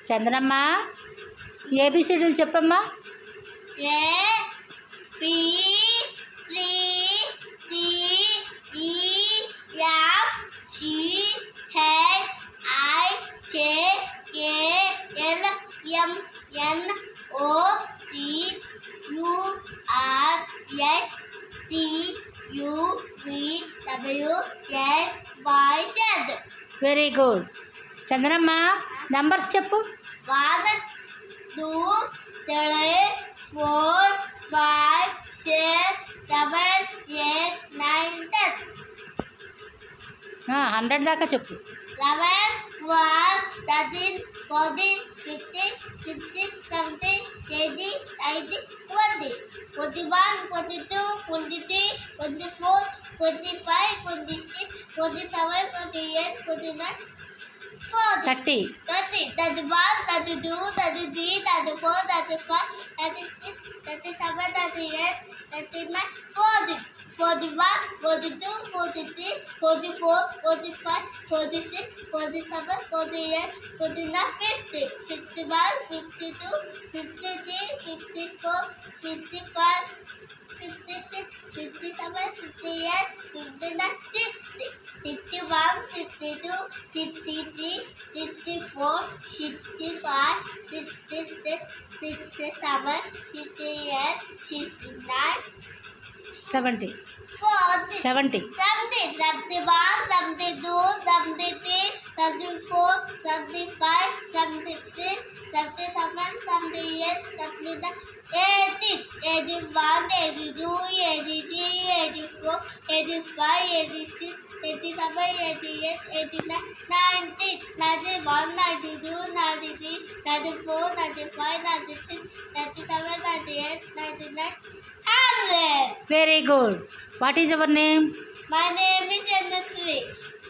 చందనమ్మ ఏబిసిడీలు చెప్పమ్మా. A B C D E F G H I J K L M N O P U R S T U V W X Y Z. Very good. Chandanamma numbers చెప్పు. 1 2 3 4 5 6 7 8 9 10. 100 దాకా చెప్పు. 11 12 13 14 15 16 17 18 19 20 21 22 23 24 25 26 27 28 29 30 31 32 33 34 35 36 37 38 39 40 41 42 43 44 45 46 47 48 49 50 51 52 53 54 55 56 57 58 59 60 61 62 63 64 65 66 67 68 69 70 40 70 71 72 73 74 75 76 77 78 79 80 81 82 83 84 85 86 87 88 89 90 91 92 93 94 95 96 97 98 99 100. Very good. What is your name? My name is Annasri.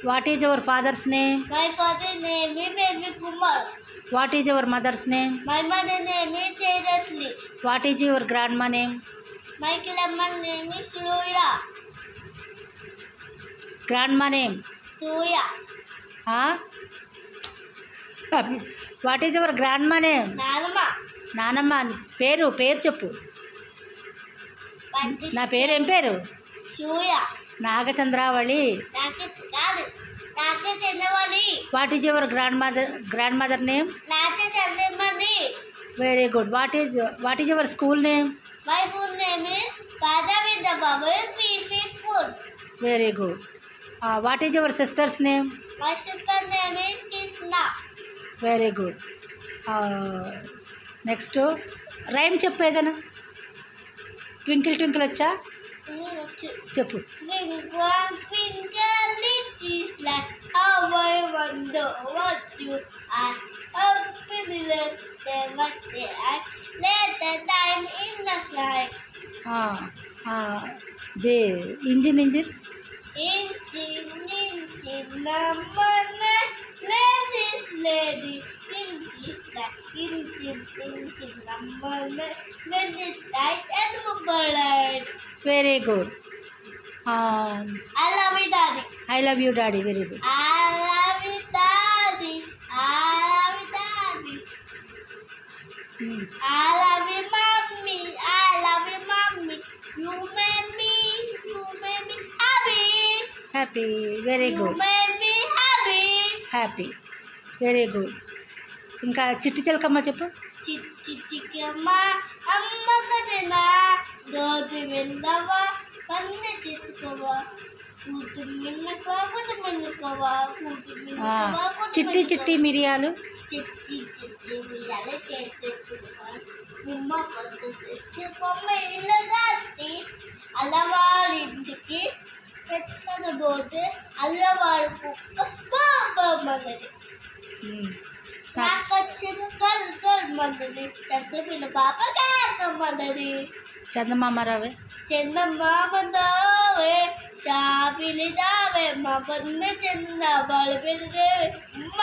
What is your father's name? My father's name is Baby Kumar. What is your mother's name? My mother's name is Tejasri. What is your grandma name? My grandma's name is Suya. Grandma name? Suya. What is your grandma name? Nanama. నానమ్మ పేరు చెప్పు. నా పేరు ఏం పేరు? Suya. Nagachandravali. Nake Chandravali. What is your grand mother name? Nake Chandramali. Very good. What is your school name? My full name is Padavida Babu PC School. Very good. What is your sisters name? My sister's name is Krishna. Very good. Next rhyme చెప్పు ఏదైనా. Twinkle twinkle వచ్చా? చెప్పు. Twinkle, twinkle, little star, how I wonder what you are. Up in the left, what they are. Let the time in the sky. They engine Engine, number 9. Lady, engine, number 9. Let it tight and move. Very good. I love you, Daddy. I love you daddy. Very good. I love you, Daddy. I love you, Daddy. I love you, Mommy. I love you, Mommy. You made me happy. Happy. Very You good. made me happy. Happy. Very good. ఇంకా చిట్టి చిలకమ్మ చెప్పు. చిక్కమ్మ అమ్మ కదనా రోజు వెళ్ళవా కన్ను చిచ్చుకోవా కూతు మిన్నకవా కూతు మిన్నకవా కూతు మిన్నకవా చిట్టి చిట్టి మిరియాలు. చిట్టి మిరియాలు చేసేట్టుగా నిమ్మ పొద్దు తెచ్చి కొమ్మ ఇళ్ళ దాటి అల్లవారింటికి తెచ్చకపోతే అల్లవారు కుక్క బాబమ్మన్నది. నాకు వచ్చిన కల్ పిల్ల పాప కాకమ్మన్నది. చందమామ రావే. చందమామదావే చాపిలిదావే మా పన్న చంద బలపిలిదేవే అమ్మ